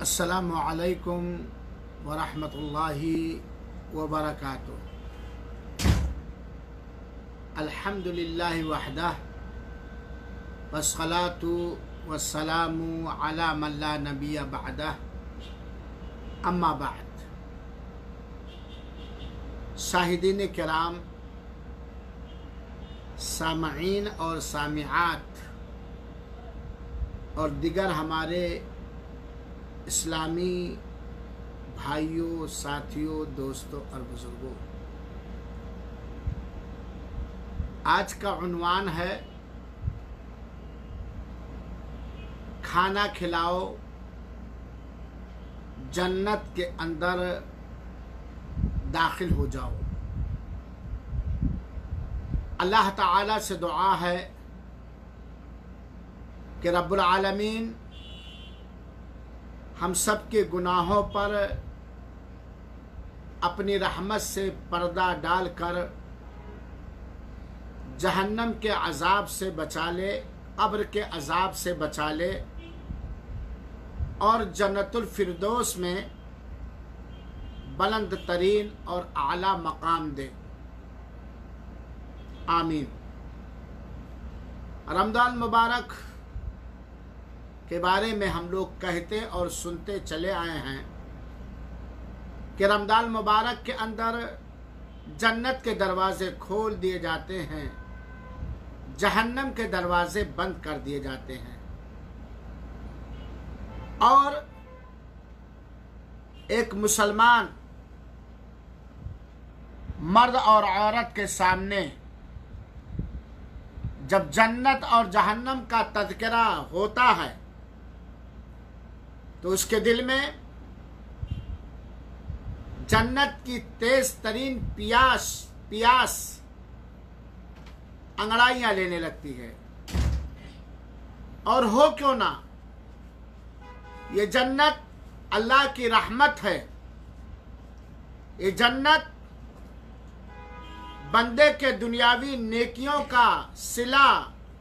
अस्सलामु अलैकुम वरहमतुल्लाहि वबरकातुह। अल्हम्दुलिल्लाहि वहदह वस्सलातु वस्सलामु अला मन ला नबिय्य बअदह, अम्मा बाद। शाहिदीन किराम, सामईन और सामिआत और दिगर हमारे इस्लामी भाइयों, साथियों, दोस्तों और बुजुर्गों, आज का उन्वान है खाना खिलाओ जन्नत के अंदर दाखिल हो जाओ। अल्लाह ताला से दुआ है कि रब्बुल आलमीन हम सब के गुनाहों पर अपनी रहमत से पर्दा डालकर जहन्नम के अजाब से बचा ले, कब्र के अजाब से बचा ले और जन्नतुल फिरदौस में बुलंद तरीन और आला मकाम दे। आमीन। रमज़ान मुबारक के बारे में हम लोग कहते और सुनते चले आए हैं कि रमज़ान मुबारक के अंदर जन्नत के दरवाजे खोल दिए जाते हैं, जहन्नम के दरवाजे बंद कर दिए जाते हैं और एक मुसलमान मर्द और औरत के सामने जब जन्नत और जहन्नम का तज़किरा होता है तो उसके दिल में जन्नत की तेज तरीन पियास अंगड़ाइयां लेने लगती है। और हो क्यों ना, ये जन्नत अल्लाह की रहमत है, ये जन्नत बंदे के दुनियावी नेकियों का सिला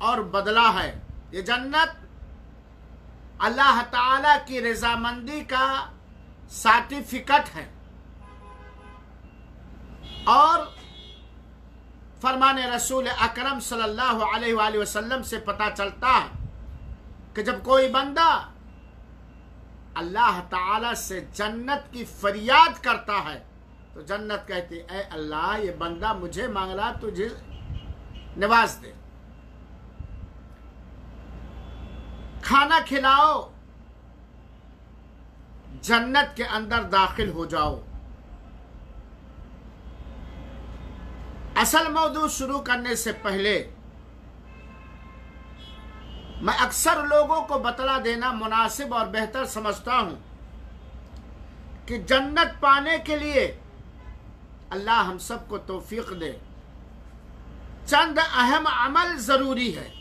और बदला है, ये जन्नत अल्लाह ताला की रज़ामंदी का सर्टिफिकेट है। और फरमाने रसूल अकरम सल्लल्लाहु अलैहि वसल्लम से पता चलता है कि जब कोई बंदा अल्लाह ताला से जन्नत की फरियाद करता है तो जन्नत कहती है, ऐ अल्लाह, ये बंदा मुझे मांग रहा, तुझे नवाज दे। खाना खिलाओ जन्नत के अंदर दाखिल हो जाओ। असल मौजू शुरू करने से पहले मैं अक्सर लोगों को बतला देना मुनासिब और बेहतर समझता हूं कि जन्नत पाने के लिए अल्लाह हम सबको तौफीक दे, चंद अहम अमल जरूरी है।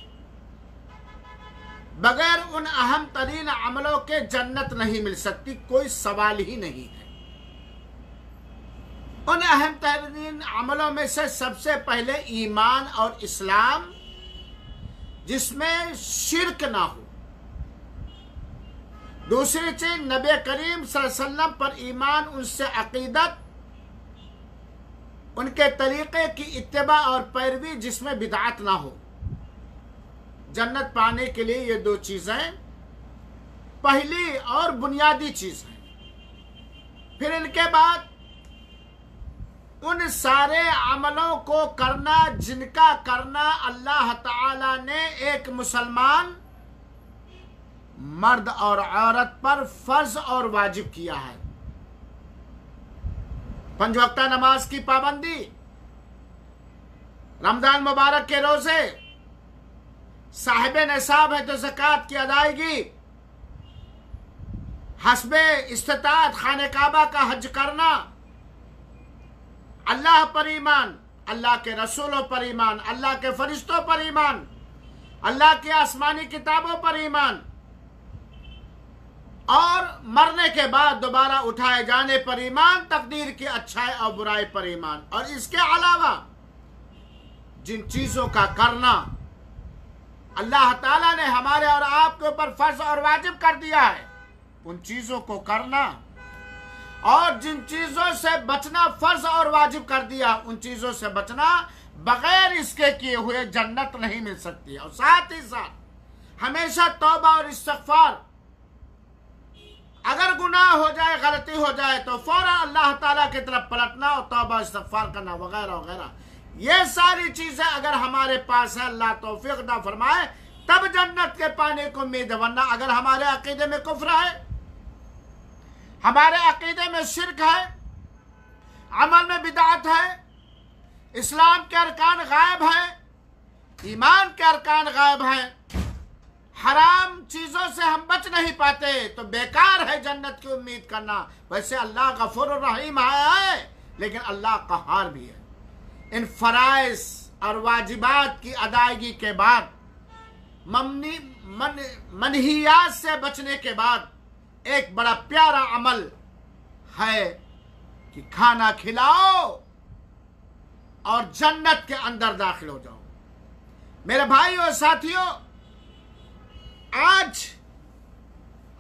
बगैर उन अहम तरीन अमलों के जन्नत नहीं मिल सकती, कोई सवाल ही नहीं है। उन अहम तरीन अमलों में से सबसे पहले ईमान और इस्लाम, जिसमें शिर्क ना हो। दूसरी चीज नबी करीम सल्लल्लाहु अलैहि वसल्लम पर ईमान, उनसे अकीदत, उनके तरीके की इत्तिबा और पैरवी जिसमें बिदअत ना हो। जन्नत पाने के लिए ये दो चीजें पहली और बुनियादी चीज है। फिर इनके बाद उन सारे अमलों को करना जिनका करना अल्लाह ताला ने एक मुसलमान मर्द और औरत पर फर्ज और वाजिब किया है। 5 वक्त नमाज की पाबंदी, रमजान मुबारक के रोजे, साहिबे निसाब है तो ज़कात की अदायगी, हस्बे इस्तिताअत खाने काबा का हज करना, अल्लाह पर ईमान, अल्लाह के रसूलों पर ईमान, अल्लाह के फरिश्तों पर ईमान, अल्लाह की आसमानी किताबों पर ईमान और मरने के बाद दोबारा उठाए जाने पर ईमान, तकदीर की अच्छाई और बुराई पर ईमान। और इसके अलावा जिन चीजों का करना अल्लाह ताला ने हमारे और आपके ऊपर फर्ज और वाजिब कर दिया है, उन चीजों को करना, और जिन चीजों से बचना फर्ज और वाजिब कर दिया उन चीजों से बचना, बगैर इसके किए हुए जन्नत नहीं मिल सकती। और साथ ही साथ हमेशा तौबा और इस्तिग़फ़ार, अगर गुनाह हो जाए, गलती हो जाए तो फौरन अल्लाह ताला की तरफ पलटना और तौबा इस्तिग़फ़ार करना वगैरह वगैरह। ये सारी चीजें अगर हमारे पास है, अल्लाह तौफीक अता फरमाए, तब जन्नत के पाने को उम्मीद है। वरना अगर हमारे अकीदे में कुफ्र है, हमारे अकीदे में शिरक है, अमल में बिदअत है, इस्लाम के अरकान गायब है, ईमान के अरकान गायब है, हराम चीजों से हम बच नहीं पाते, तो बेकार है जन्नत की उम्मीद करना। वैसे अल्लाह गफूर रहीम है, लेकिन अल्लाह क़हार भी है। इन फराइज और वाजिबात की अदायगी के बाद, मनहियात से बचने के बाद, एक बड़ा प्यारा अमल है कि खाना खिलाओ और जन्नत के अंदर दाखिल हो जाओ। मेरे भाइयों और साथियों, आज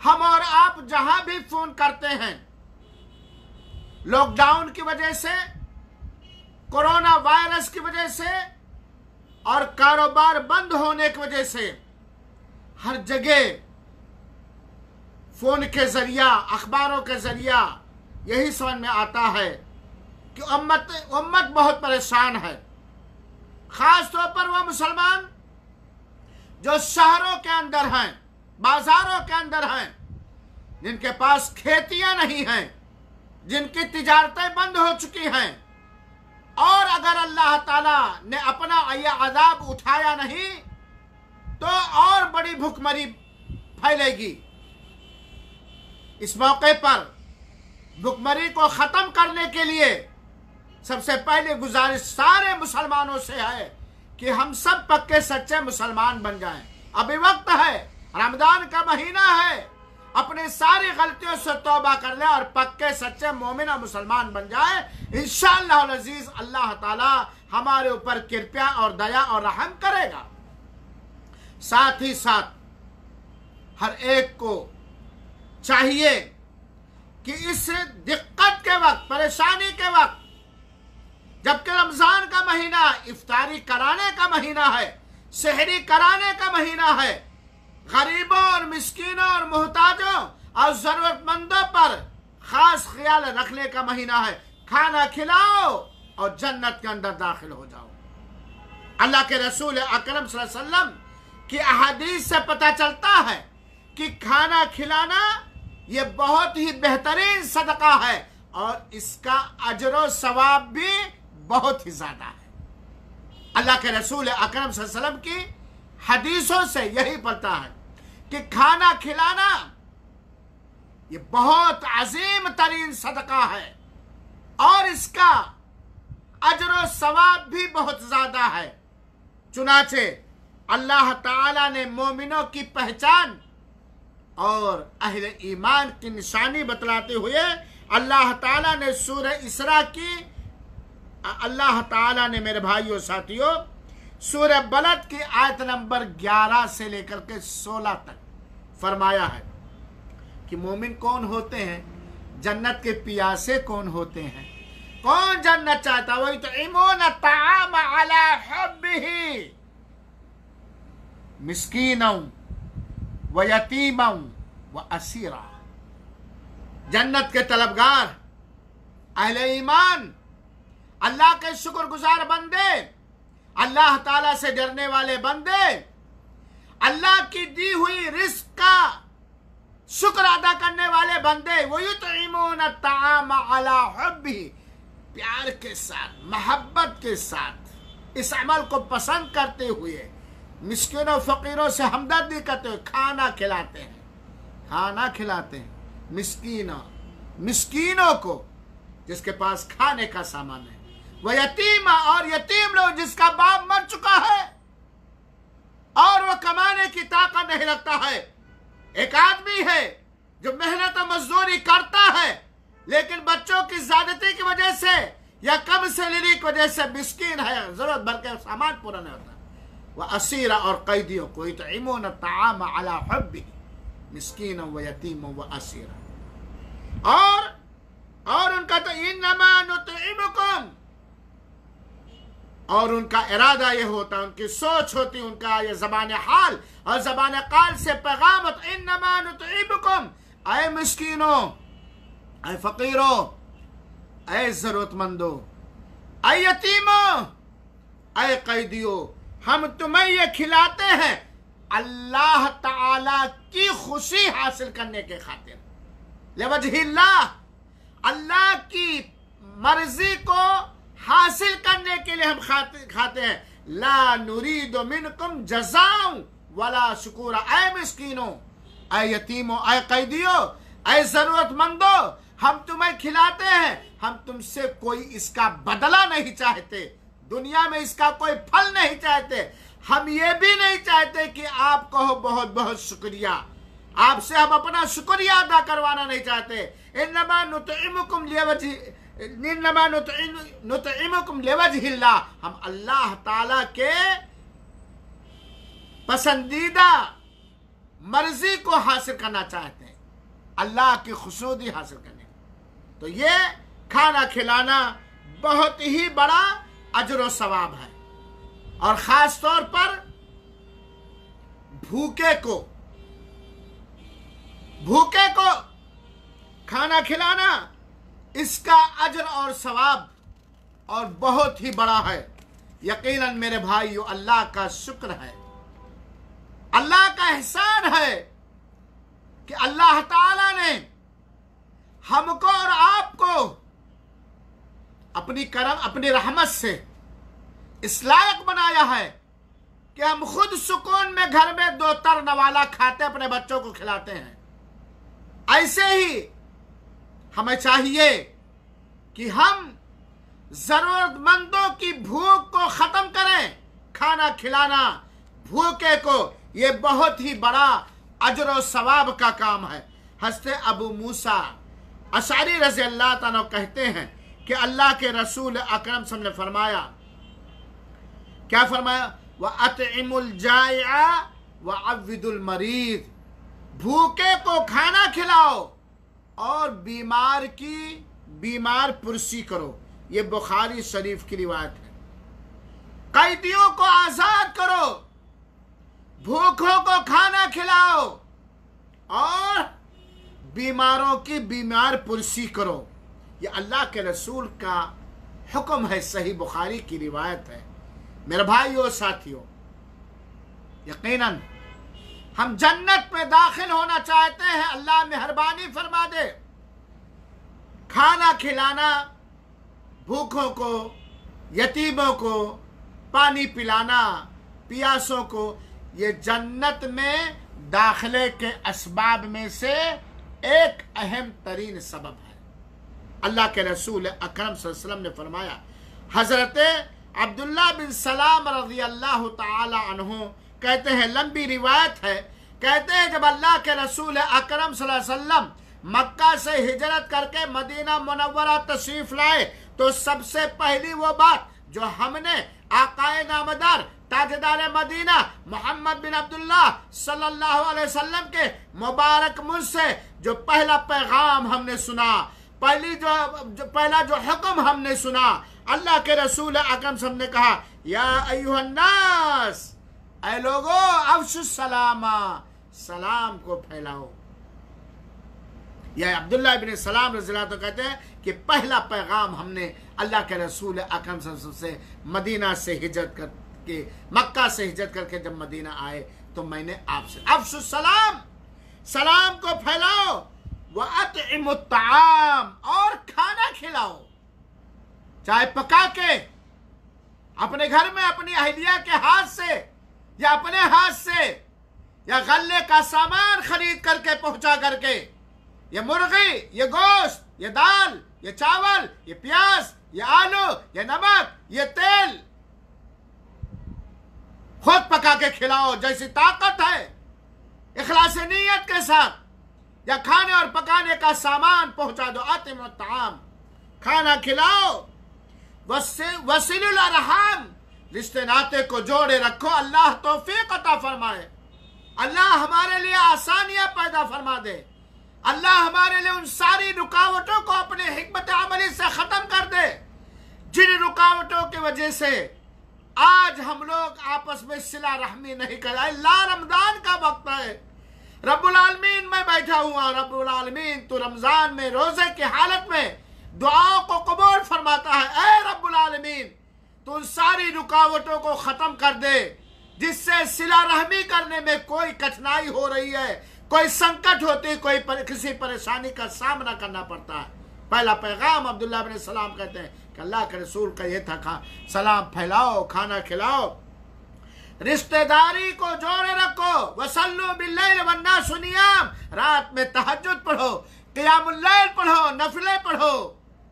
हम और आप जहां भी फोन करते हैं, लॉकडाउन की वजह से, कोरोना वायरस की वजह से और कारोबार बंद होने की वजह से, हर जगह फोन के जरिया, अखबारों के जरिया यही समझ में आता है कि उम्मत बहुत परेशान है। खास तौर पर वह मुसलमान जो शहरों के अंदर हैं, बाजारों के अंदर हैं, जिनके पास खेतियां नहीं हैं, जिनकी तिजारतें बंद हो चुकी हैं, और अगर अल्लाह ताला ने अपना यह अज़ाब उठाया नहीं तो और बड़ी भुखमरी फैलेगी। इस मौके पर भुखमरी को खत्म करने के लिए सबसे पहले गुजारिश सारे मुसलमानों से है कि हम सब पक्के सच्चे मुसलमान बन जाएं। अभी वक्त है, रमजान का महीना है, अपनी सारी गलतियों से तौबा कर ले और पक्के सच्चे मोमिन और मुसलमान बन जाए। इंशाअल्लाह अज़ीज अल्लाह ताला हमारे ऊपर कृपा और दया और रहम करेगा। साथ ही साथ हर एक को चाहिए कि इस दिक्कत के वक्त, परेशानी के वक्त, जबकि रमजान का महीना इफ्तारी कराने का महीना है, सहरी कराने का महीना है, गरीबों और मिस्कीनों और मोहताजों और जरूरतमंदों पर खास ख्याल रखने का महीना है। खाना खिलाओ और जन्नत के अंदर दाखिल हो जाओ। अल्लाह के रसूल अकरम सल्लल्लाहु अलैहि वसल्लम की अहादीस से पता चलता है कि खाना खिलाना ये बहुत ही बेहतरीन सदका है और इसका अजर सवाब भी बहुत ही ज्यादा है। अल्लाह के रसूल अकरम सल्लल्लाहु अलैहि वसल्लम की हदीसों से यही पता है कि खाना खिलाना ये बहुत अजीम तरीन सदका है और इसका अजर सवाब भी बहुत ज्यादा है। चुनाचे अल्लाह ताला ने मोमिनों की पहचान और अहले ईमान की निशानी बतलाते हुए अल्लाह ताला ने सूरह इसरा की, अल्लाह ताला ने मेरे भाइयों साथियों सूरह बलद की आयत नंबर 11 से लेकर के 16 तक फरमाया है कि मोमिन कौन होते हैं, जन्नत के पियासे कौन होते हैं, कौन जन्नत चाहता, वही तो इमोन ताम अला हुब्बिही मिस्कीनों व यतीमों व असीरा। जन्नत के तलबगार, अहले ईमान, अल्लाह के शुक्रगुजार बंदे, अल्लाह ताला से डरने वाले बंदे, अल्लाह की दी हुई रिस्क का शुक्र अदा करने वाले बंदे, वो युतइमून ताम अला हुब्बिही, प्यार के साथ, मोहब्बत के साथ इस अमल को पसंद करते हुए मिस्किनों फकीरों से हमदर्दी करते हुए खाना खिलाते हैं, खाना खिलाते हैं मिस्कीनों को जिसके पास खाने का सामान है, वह यतीमा, और यतीम लोग जिसका बाप मर चुका है और वह कमाने की ताकत नहीं रखता है। एक आदमी है जो मेहनत और मजदूरी करता है लेकिन बच्चों की ज्यादती की वजह से या कम सैलरी की वजह से मिस्कीन है, जरूरत भर के सामान पूरा नहीं होता। वह असीरा और कैदियों को इतइमून ताम अला हुब्बिही मिस्कीन व यतीम व असीरा। और उनका तो इन्नमा नुतइमुकुम, और उनका इरादा ये होता, उनकी सोच होती, उनका ये ज़बान हाल और ज़बान काल से पैगाम होता, इन्नमा नुतइमुकुम, ऐ मिस्कीनों, ऐ फकीरों, ऐ जरूरतमंदों, ऐ यतीमों, ऐ कैदियों, हम तुम्हें ये खिलाते हैं अल्लाह ताला की खुशी हासिल करने के खातिर, लिवजहिल्लाह, अल्लाह की मर्जी को हासिल करने के लिए हम खाते हैं। ला नुरीदु मिनकुम जज़ाअ वला शुकुरा, ऐ मिस्कीनों, ऐ यतीमों, ऐ कैदियों, ऐ जरूरतमंदों, हम तुम्हें खिलाते हैं, हम तुमसे कोई इसका बदला नहीं चाहते, दुनिया में इसका कोई फल नहीं चाहते, हम ये भी नहीं चाहते कि आप कहो बहुत बहुत शुक्रिया, आपसे हम अपना शुक्रिया अदा करवाना नहीं चाहते। इन्नमा नुतइमुकुम लिवजहिल्लाह, हम अल्लाह ताला के पसंदीदा मर्जी को हासिल करना चाहते हैं, अल्लाह की खुशनुदी हासिल करने। तो ये खाना खिलाना बहुत ही बड़ा अजर व सवाब है, और खास तौर पर भूखे को खाना खिलाना, इसका अजर और सवाब और बहुत ही बड़ा है। यकीनन मेरे भाइयों, अल्लाह का शुक्र है, अल्लाह का एहसान है कि अल्लाह ताला ने हमको और आपको अपनी रहमत से इस लायक बनाया है कि हम खुद सुकून में घर में 2 तर नवाला खाते अपने बच्चों को खिलाते हैं। ऐसे ही हमें चाहिए कि हम जरूरतमंदों की भूख को खत्म करें। खाना खिलाना भूखे को ये बहुत ही बड़ा अजर और सवाब का काम है। हज़रत अबू मूसा अशअरी रज़ी अल्लाह ताला कहते हैं कि अल्लाह के रसूल अकरम सल्लल्लाहु अलैहि वसल्लम ने फरमाया, क्या फरमाया, व अतइमुल जाइआ व अव्विदुल मरीद, भूखे को खाना खिलाओ और बीमार पुरसी करो। ये बुखारी शरीफ की रिवायत है। कैदियों को आजाद करो, भूखों को खाना खिलाओ और बीमारों की बीमार पुरसी करो। ये अल्लाह के रसूल का हुक्म है, सही बुखारी की रिवायत है। मेरे भाइयों साथियों, यकीनन हम जन्नत में दाखिल होना चाहते हैं, अल्लाह मेहरबानी फरमा दे। खाना खिलाना भूखों को, यतीमों को, पानी पिलाना पियासों को, ये जन्नत में दाखिले के असबाब में से एक अहम तरीन सबब है। अल्लाह के रसूल अकरम सल्लल्लाहु अलैहि वसल्लम ने फरमाया, हजरत अब्दुल्ला बिन सलाम रज़ी अल्लाह ताला अन्हु कहते हैं, लंबी रिवायत है, कहते हैं जब अल्लाह के रसूल अकरम सल्लल्लाहु अलैहि वसल्लम मक्का से हिजरत करके मदीना मुनव्वरा तशरीफ लाए, तो सबसे पहली वो बात जो हमने आकाए नामदार ताजदार मदीना मोहम्मद बिन अब्दुल्ला सल्लल्लाहु अलैहि वसल्लम के मुबारक मुंह से जो पहला पैगाम हमने सुना, पहला जो हुक्म हमने सुना, अल्लाह के रसूल अकरम सल्लल्लाहु अलैहि वसल्लम ने कहा, या अय्युहन्नास, ऐ लोगो, अफ्शु सलामा, सलाम को फैलाओ। यह अब्दुल्ला बिन सलाम रज़ियल्लाहु अन्हु कहते हैं कि पहला पैगाम हमने अल्लाह के रसूल अकरम सल्लल्लाहु अलैहि वसल्लम से मदीना से हिजरत करके, मक्का से हिजरत करके जब मदीना आए तो मैंने आपसे अफ्शु सलाम, सलाम को फैलाओ, व अतइमुत ताआम, और खाना खिलाओ, चाहे पका के अपने घर में अपनी अहलिया के हाथ से या अपने हाथ से, या गल्ले का सामान खरीद करके पहुंचा करके, ये मुर्गी, ये गोश्त, ये दाल, ये चावल, ये प्याज, ये आलू, ये नमक, ये तेल खुद पका के खिलाओ। जैसी ताकत है इखलास नीयत के साथ, या खाने और पकाने का सामान पहुंचा दो। अतिमु ताम, खाना खिलाओ। वसीलुल अरहाम, रिश्ते नाते को जोड़े रखो। अल्लाह तौफीक अता फरमाए। अल्लाह हमारे लिए आसानियां पैदा फरमा दे। अल्लाह हमारे लिए उन सारी रुकावटों को अपने हिकमत अमली से खत्म कर दे जिन रुकावटों की वजह से आज हम लोग आपस में सिला रहमी नहीं कर रहे। अल्लाह रमजान का वक्त है, रब्बुल आलमीन मैं बैठा हुआ, रब्बुल आलमीन तू रमजान में रोजे की हालत में दुआओं को कबूल फरमाता है। ऐ रब्बुल आलमीन तू उन सारी रुकावटों को खत्म कर दे जिससे सिला रहमी करने में कोई कठिनाई हो रही है, कोई संकट होती, किसी परेशानी का सामना करना पड़ता है। पहला पैगाम अब्दुल्लाह बिन सलाम कहते हैं कि अल्लाह के रसूल का ये था, सलाम फैलाओ, खाना खिलाओ, रिश्तेदारी को जोड़े रखो, वसल्लु बिल्लैल वन्नासु नियाम, रात में तहज्जुद पढ़ो, क़ियामुल लैल पढ़ो, नफिले पढ़ो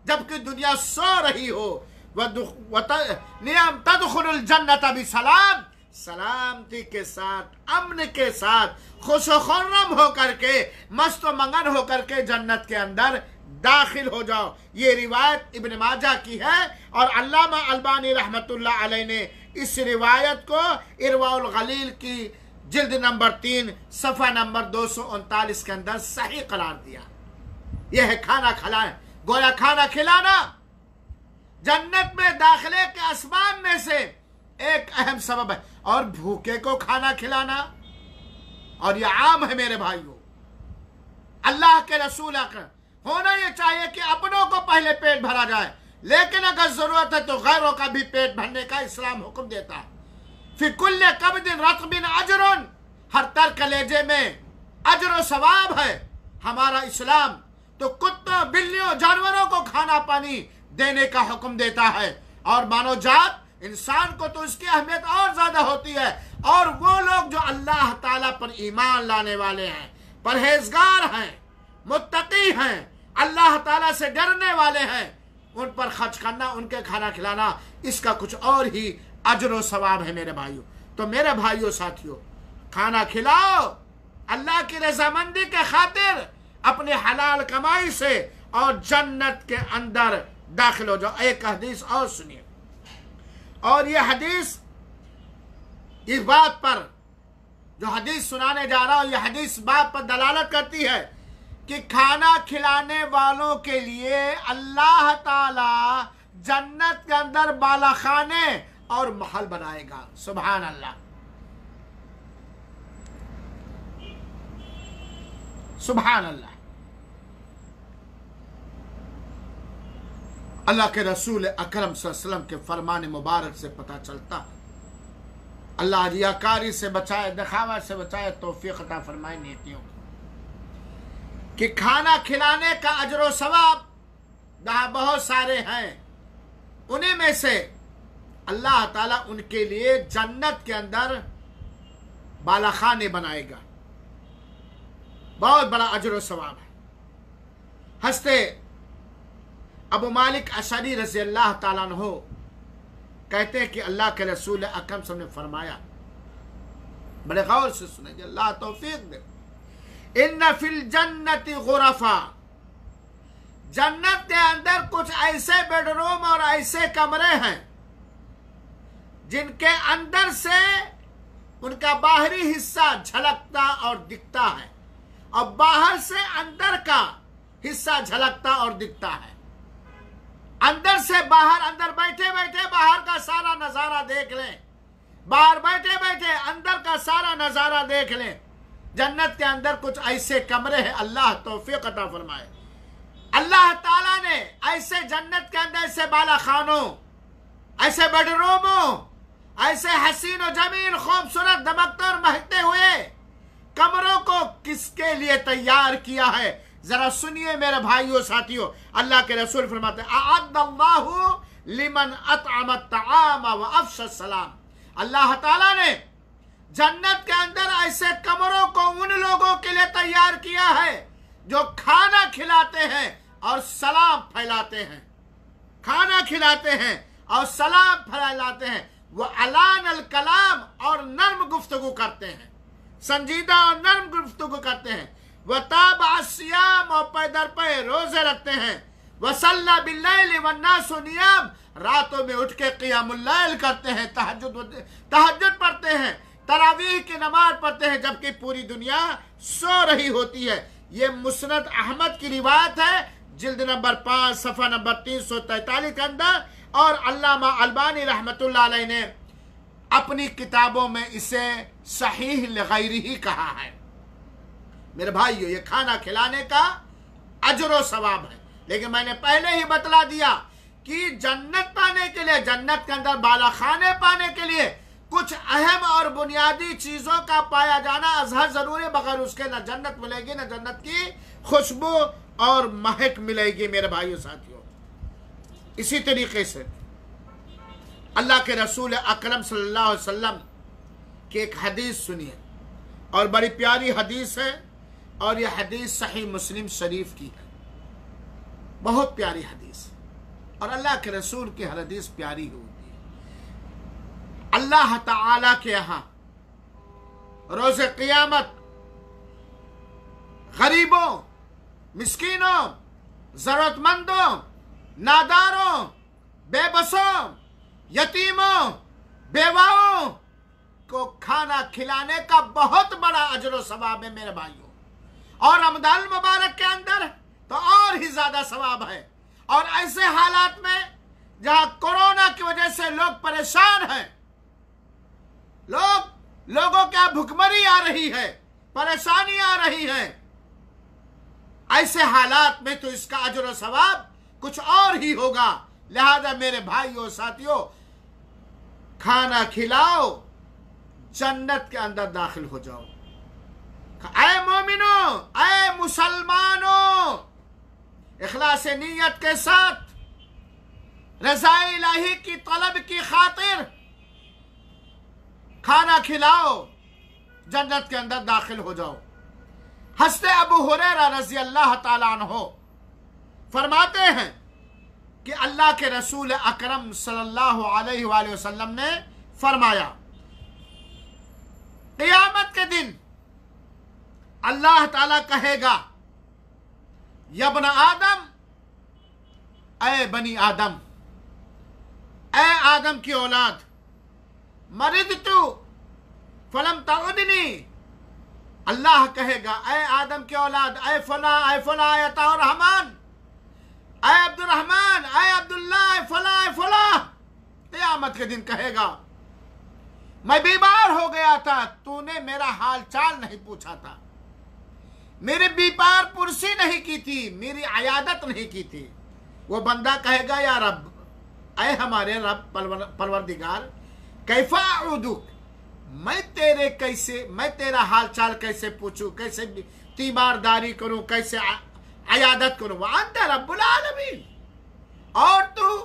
जबकि दुनिया सो रही हो। नियम तदखुलुल जन्नत बिसलाम, सलामती के साथ, अमन के साथ, खुश खुर्रम होकर के, मस्त मंगन होकर के जन्नत के अंदर दाखिल हो जाओ। ये रिवायत इब्न माजा की है और अल्लामा अलबानी रहमतुल्लाह अलैह ने इस रिवायत को इरवाउल गलील की जिल्द नंबर 3 सफ़ा नंबर 239 के अंदर सही करार दिया। यह है खाना खिलाए। गोया खाना खिलाना जन्नत में दाखिले के असबाब में से एक अहम सबब है। और भूखे को खाना खिलाना, और यह आम है मेरे भाइयों। अल्लाह के रसूल होना यह चाहिए कि अपनों को पहले पेट भरा जाए, लेकिन अगर जरूरत है तो गैरों का भी पेट भरने का इस्लाम हुक्म देता है। फिर कुल्ले कब्दिन रत्बिन अजरुन, हर तर कलेजे में अजर व सवाब है हमारा इस्लाम। तो कुत्तों, बिल्लियों, जानवरों को खाना पानी देने का हुक्म देता है, और मानव जात इंसान को तो उसकी अहमियत और ज्यादा होती है। और वो लोग जो अल्लाह ताला पर ईमान लाने वाले हैं, परहेजगार हैं, मुत्तकी हैं, अल्लाह ताला से डरने वाले हैं, उन पर खर्च करना, उनके खाना खिलाना, इसका कुछ और ही अजर व सवाब है मेरे भाइयों। तो मेरे भाइयों साथियों, खाना खिलाओ अल्लाह की रजामंदी के खातिर, अपने हलाल कमाई से, और जन्नत के अंदर दाखिल हो जाओ। एक हदीस और सुनिए, और यह हदीस इस बात पर, जो हदीस सुनाने जा रहा हूं, यह हदीस बात पर दलालत करती है कि खाना खिलाने वालों के लिए अल्लाह ताला जन्नत के अंदर बालाखाने और महल बनाएगा। सुभान अल्लाह, सुभान अल्लाह। अल्लाह के रसूल अकरम सल्लल्लाहु अलैहि वसल्लम के फरमान मुबारक से पता चलता है। अल्लाह रियाकारी से बचाए, दिखावा से बचाए, तौफीक अता फरमाए नेकियों कि खाना खिलाने का अजर व सवाब बहुत सारे हैं। उन्हीं में से अल्लाह ताला उनके लिए जन्नत के अंदर बालाखाने बनाएगा, बहुत बड़ा अजर व सवाब है। हस्ते अबू मालिक अशरी रज़ी अल्लाह ताला अन्हु कहते हैं कि अल्लाह के रसूल अकरम सल्लल्लाहु अलैहि वसल्लम ने फरमाया, बड़े गौर से सुनेंगे, अल्लाह तौफीक दे, इन्ना फिल जन्नति गुरफा, जन्नत के अंदर कुछ ऐसे बेडरूम और ऐसे कमरे हैं जिनके अंदर से उनका बाहरी हिस्सा झलकता और दिखता है, और बाहर से अंदर का हिस्सा झलकता और दिखता है। अंदर से बाहर, अंदर बैठे बैठे बाहर का सारा नजारा देख लें, बाहर बैठे बैठे अंदर का सारा नजारा देख लें। जन्नत के अंदर कुछ ऐसे कमरे हैं, अल्लाह तौफीक अता फरमाए। अल्लाह ताला ने ऐसे जन्नत के अंदर ऐसे बालाखानों, ऐसे बेडरूमों, ऐसे हसीन और जमीन, खूबसूरत, दमकते और महकते हुए कमरों को किसके लिए तैयार किया है, जरा सुनिए मेरे भाइयों साथियों। अल्लाह के रसूल फरमाते हैं, अअद्दल्लाहु लिमन अतअम अत्तआम व अफ़शा सलाम, अल्लाह ताला ने जन्नत के अंदर ऐसे कमरों को उन लोगों के लिए तैयार किया है जो खाना खिलाते हैं और सलाम फैलाते हैं, खाना खिलाते हैं और सलाम फैलाते हैं। वो अलान अल कलाम, और नर्म गुफ्तगू करते हैं, संजीदा और नर्म गुफ्तगू करते हैं। वह ताब सियाम, और पैदर पे रोजे रखते हैं। वसल्ला बिल्लैल वन्नासु नियाम, रातों में उठ के क़ियामुल लैल करते हैं, तहज्जुद पढ़ते हैं, तरावीह की नमाज पढ़ते हैं जबकि पूरी दुनिया सो रही होती है। ये मुस्नद अहमद की रिवायत है, जिल्द नंबर 5 सफ़ा नंबर 343 के अंदर, और अल्लामा अलबानी रहमतुल्लाह अलैह ने अपनी किताबों में इसे सहीह लगैरिही कहा है। मेरे भाइयों, ये खाना खिलाने का अजर व सवाब है, लेकिन मैंने पहले ही बतला दिया कि जन्नत पाने के लिए, जन्नत के अंदर बाला खाने पाने के लिए कुछ अहम और बुनियादी चीजों का पाया जाना अजहर जरूरी, बगैर उसके न जन्नत मिलेगी न जन्नत की खुशबू और महक मिलेगी। मेरे भाइयों साथियों, इसी तरीके से अल्लाह के रसूल अकरम सल्लल्लाहु अलैहि वसल्लम की एक हदीस सुनिए, और बड़ी प्यारी हदीस है, और यह हदीस सही मुस्लिम शरीफ की है। बहुत प्यारी हदीस, और अल्लाह के रसूल की हर हदीस प्यारी होती है। अल्लाह ताला के यहाँ रोज़े क़ियामत गरीबों, मिस्कीनों, जरूरतमंदों, नादारों, बेबसों, यतीमों, बेवाओं को खाना खिलाने का बहुत बड़ा अजर व सवाब है मेरे भाइयों। और रमजान मुबारक के अंदर तो और ही ज्यादा सवाब है। और ऐसे हालात में जहां कोरोना की वजह से लोग परेशान हैं, लोगों क्या भुखमरी आ रही है, परेशानी आ रही है, ऐसे हालात में तो इसका अजर व सवाब कुछ और ही होगा। लिहाजा मेरे भाइयों साथियों, खाना खिलाओ, जन्नत के अंदर दाखिल हो जाओ। ऐ मोमिनों, ऐ मुसलमानों, इखलास नीयत के साथ रज़ाए इलाही की तलब की खातिर खाना खिलाओ, जन्नत के अंदर दाखिल हो जाओ। हज़रत अबू हुरैरा रज़ी अल्लाह ताला अन्हु फरमाते हैं कि अल्लाह के रसूल अकरम सल्लल्लाहु अलैहि वसल्लम ने फरमाया, क़ियामत के दिन अल्लाह ताला कहेगा, यब्न आदम, ऐ बनी आदम, ऐ आदम की औलाद, मरिदतु फलम तउदनी। अल्लाह कहेगा, ऐ आदम की औलाद, ऐ फला, ऐ फला, ऐ अता रहमान, ऐ अब्दुल रहमान, ऐ अब्दुल्ला, ऐ फला, ऐ फला। क़यामत के दिन कहेगा, मैं बीमार हो गया था, तूने मेरा हाल चाल नहीं पूछा था, मेरे बीमार पुरसी नहीं की थी, मेरी अयादत नहीं की थी। वो बंदा कहेगा, या रब, ऐ हमारे रब परवरदिगार, कैफा उदुक, मैं तेरा हाल चाल कैसे पूछूं, कैसे तीमारदारी करूं, कैसे अयादत करूं। वह अंत रब्बुल आलमीन, और तू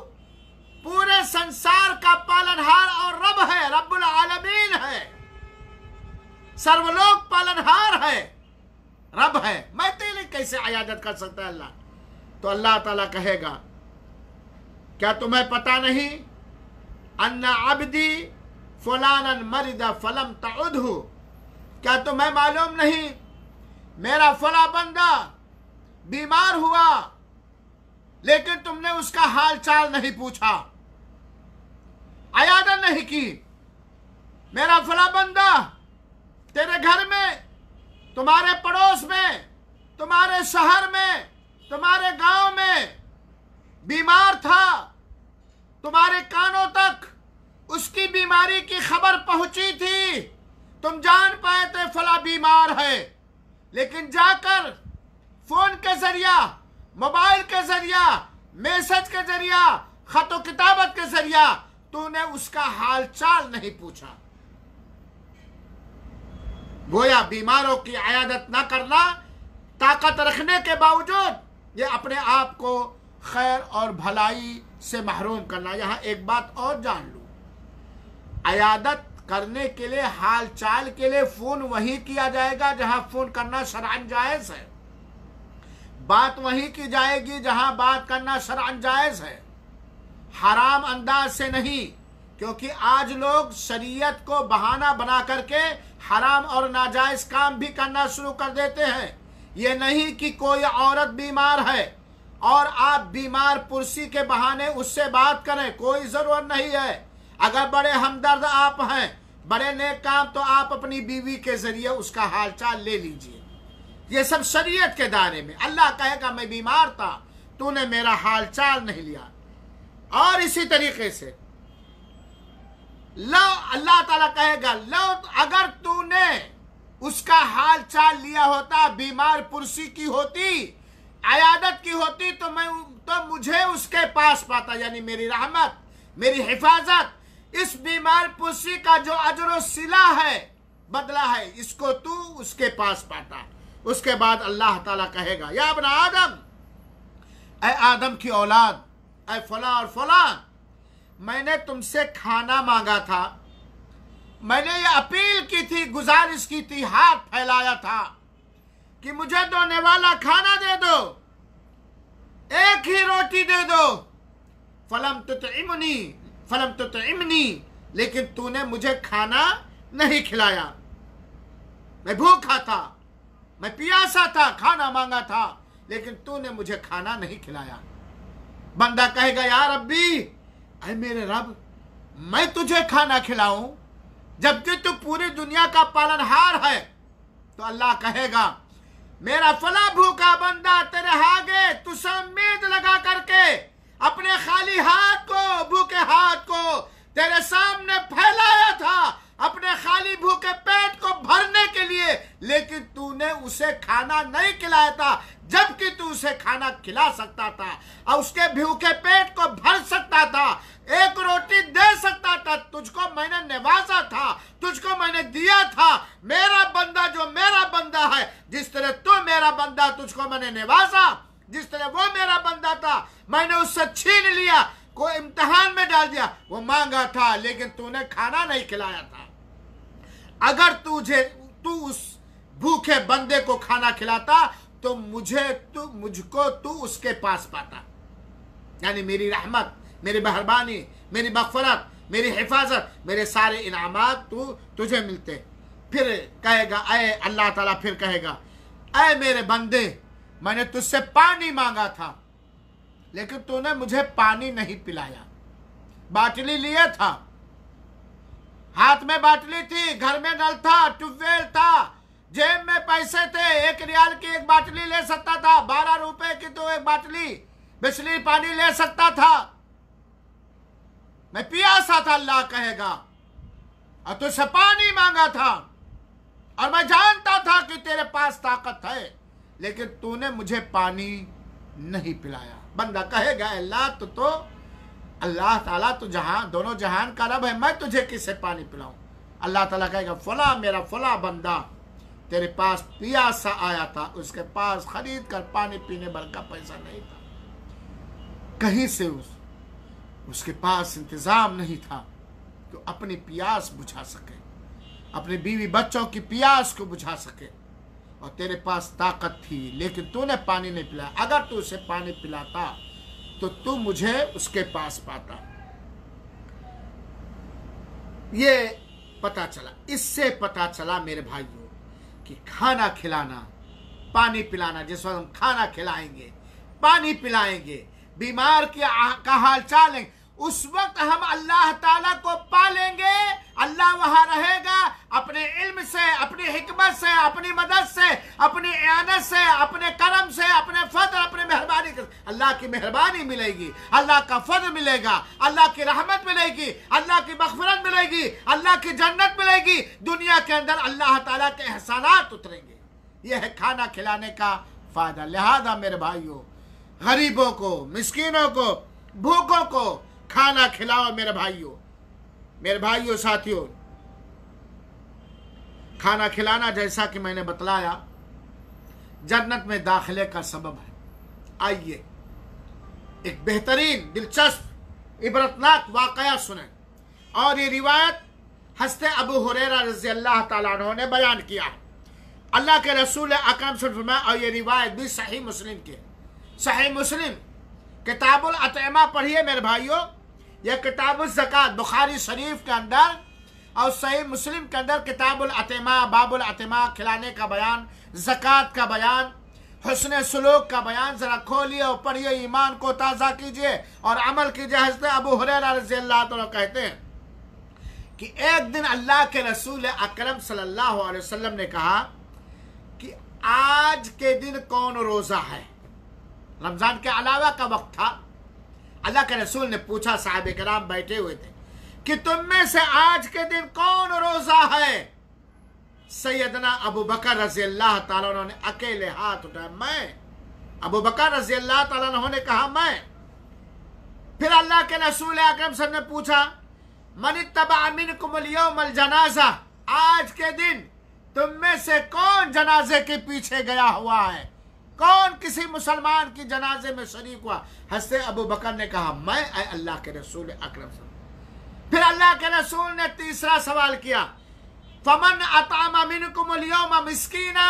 पूरे संसार का पालनहार और रब है, रब्बुल आलमीन है, सर्वलोक पालनहार है, रब है, मैं तेरे कैसे अयादत कर सकता है अल्लाह। तो अल्लाह ताला कहेगा, क्या तुम्हें पता नहीं, अन्ना अब्दी फलानन मरिदा फलम तउदहु, क्या तुम्हें मालूम नहीं मेरा फला बंदा बीमार हुआ लेकिन तुमने उसका हाल चाल नहीं पूछा, अयादत नहीं की। मेरा फला बंदा तेरे घर में, तुम्हारे पड़ोस में, तुम्हारे शहर में, तुम्हारे गांव में बीमार था, तुम्हारे कानों तक उसकी बीमारी की खबर पहुंची थी, तुम जान पाए थे फला बीमार है, लेकिन जाकर फोन के जरिया, मोबाइल के जरिया, मैसेज के जरिया, खतो किताबत के जरिया तूने उसका हाल चाल नहीं पूछा। गोया बीमारों की अयादत न करना, ताकत रखने के बावजूद ये अपने आप को खैर और भलाई से महरूम करना। यहाँ एक बात और जान लो, अयादत करने के लिए, हाल चाल के लिए फोन वही किया जाएगा जहां फोन करना शरअन जायज है, बात वही की जाएगी जहां बात करना शरअन जायज है, हराम अंदाज से नहीं। क्योंकि आज लोग शरीयत को बहाना बना करके हराम और नाजायज काम भी करना शुरू कर देते हैं। ये नहीं कि कोई औरत बीमार है और आप बीमार पुरसी के बहाने उससे बात करें, कोई जरूरत नहीं है। अगर बड़े हमदर्द आप हैं बड़े नेक काम तो आप अपनी बीवी के जरिए उसका हालचाल ले लीजिए, ये सब शरीयत के दायरे में। अल्लाह कहेगा मैं बीमार था, तूने मेरा हालचाल नहीं लिया। और इसी तरीके से लो, अल्लाह ताला कहेगा लो अगर तूने उसका हाल चाल लिया होता, बीमार पुरसी की होती, अयादत की होती, तो मुझे उसके पास पाता, यानी मेरी रहमत, मेरी हिफाजत, इस बीमार पुरसी का जो अजर सिला है, बदला है, इसको तू उसके पास पाता। उसके बाद अल्लाह ताला कहेगा या इब्न आदम, ऐ आदम की औलाद, ऐ फला और फला, मैंने तुमसे खाना मांगा था, मैंने ये अपील की थी, गुजारिश की थी, हाथ फैलाया था कि मुझे दोने वाला खाना दे दो, एक ही रोटी दे दो। फलम तुतइमनी, लेकिन तूने मुझे खाना नहीं खिलाया। मैं भूखा था, मैं प्यासा था, खाना मांगा था, लेकिन तूने मुझे खाना नहीं खिलाया। बंदा कहेगा या रब्बी, ऐ मेरे रब, मैं तुझे खाना खिलाऊं जबकि तू पूरी दुनिया का पालनहार है? तो अल्लाह कहेगा मेरा फला भूखा बंदा तेरे आगे तुझसे उम्मीद लगा करके अपने खाली हाथ को, भूखे हाथ को तेरे सामने फैलाया था, अपने खाली भूखे पेट को भरने के लिए, लेकिन तूने उसे खाना नहीं खिलाया था, जबकि तू उसे खाना खिला सकता था और उसके भूखे पेट को भर सकता था, एक रोटी दे सकता था। तुझको मैंने नवाजा था, तुझको मैंने दिया था। मेरा बंदा जो मेरा बंदा है, जिस तरह तू मेरा बंदा, तुझको मैंने नवाजा, जिस तरह वो मेरा बंदा था, मैंने उससे छीन लिया, को इम्तिहान में डाल दिया। वो मांगा था लेकिन तूने खाना नहीं खिलाया था। अगर तू उस भूखे बंदे को खाना खिलाता तो मुझको तू उसके पास पाता, यानी मेरी रहमत, मेरी मेहरबानी, मेरी मग़फ़िरत, मेरी हिफाजत, मेरे सारे इनामात तुझे मिलते। फिर कहेगा अल्लाह ताला फिर कहेगा ऐ मेरे बंदे, मैंने तुझसे पानी मांगा था लेकिन तूने मुझे पानी नहीं पिलाया। बाटली लिए था, हाथ में बाटली थी, घर में नल था, ट्यूबवेल था, जेब में पैसे थे, 1 रियाल की एक बाटली ले सकता था, 12 रुपए की तो एक बाटली बिजली पानी ले सकता था। मैं प्यासा था, अल्लाह कहेगा, और तुझसे पानी मांगा था और मैं जानता था कि तेरे पास ताकत है, लेकिन तूने मुझे पानी नहीं पिलाया। बंदा कहेगा अल्लाह तो अल्लाह ताला तो दोनों जहान का रब है, मैं तुझे किससे पानी पिलाऊं? अल्लाह ताला कहेगा फला मेरा फला बंदा तेरे पास प्यासा आया था, उसके पास खरीद कर पानी पीने भर का पैसा नहीं था, कहीं से उसके पास इंतजाम नहीं था तो अपनी प्यास बुझा सके, अपने बीवी बच्चों की प्यास को बुझा सके, और तेरे पास ताकत थी लेकिन तूने पानी नहीं पिलाया। अगर तू उसे पानी पिलाता तो तू मुझे उसके पास पाता। ये पता चला, इससे पता चला मेरे भाइयों कि खाना खिलाना, पानी पिलाना, जिस वक्त हम खाना खिलाएंगे, पानी पिलाएंगे, बीमार का हाल चाल लेंगे, उस वक्त हम अल्लाह ताला को पालेंगे। अल्लाह वहां रहेगा, अपने इल्म से, अपनी हिकमत से, अपनी मदद से, अपनी इयानत से, अपने करम से, अपने फजल, अपने मेहरबानी से। अल्लाह की मेहरबानी मिलेगी, अल्लाह का फजल मिलेगा, अल्लाह की रहमत मिलेगी, अल्लाह की मग़फ़िरत मिलेगी, अल्लाह की जन्नत मिलेगी। दुनिया के अंदर अल्लाह ताला के एहसानात उतरेंगे। यह है खाना खिलाने का फायदा। लिहाजा मेरे भाइयों, गरीबों को, मिस्कीनों को, भूखों को खाना खिलाओ। मेरे भाइयों साथियों, खाना खिलाना जैसा कि मैंने बतलाया जन्नत में दाखिले का सबब है। आइए एक बेहतरीन, दिलचस्प, इबरतनाक वाक़या सुने। और ये रिवायत हज़रत अबू हुरैरा रज़ी अल्लाह ताला अन्हु ने बयान किया है। अल्लाह के रसूल अकरम सल्लल्लाहु अलैहि वसल्लम, और ये रिवायत भी सही मुस्लिम की है। सही मुस्लिम किताबुल अतइमा पढ़िए मेरे भाइयों, यह किताबुल ज़कात बुखारी शरीफ के अंदर और सही मुस्लिम के अंदर किताबुल अतइमा, बाबुल अतइमा, खिलाने का बयान, ज़कात का बयान, हुस्न सलूक का बयान। जरा खोलिए और पढ़िए, ईमान को ताज़ा कीजिए और अमल कीजिए। हज़रत अबू हुरैरा रज़ी अल्लाह तआला कहते हैं कि एक दिन अल्लाह के रसूल अकरम सल्लल्लाहु अलैहि वसल्लम ने कहा कि आज के दिन कौन रोजा है। रमजान के अलावा का वक्त था। अल्लाह के रसूल ने पूछा, साहब कराम बैठे हुए थे, कि तुम में से आज के दिन कौन रोजा है। सैयदना अबू बकर रजी अल्लाह ताला अन्हु ने अकेले हाथ उठाया, मैं। अबू बकर रजी अल्लाह ताला अन्हु ने कहा, मैं। फिर अल्लाह के रसूल अकरम सल्लल्लाहु अलैहि वसल्लम ने पूछा, मन इत्तबअ मिनकुमुल यौमल जनाजा, आज के दिन तुम में से कौन जनाजे के पीछे गया हुआ है, कौन किसी मुसलमान की जनाजे में शरीक हुआ। हज़रत अबू बकर ने कहा, मैं। अल्लाह के रसूल अकरम सल्लल्लाहु। फिर अल्लाह के रसूल ने तीसरा सवाल किया, फमन अतामा मिनकुमुल यौमा मिस्कीना,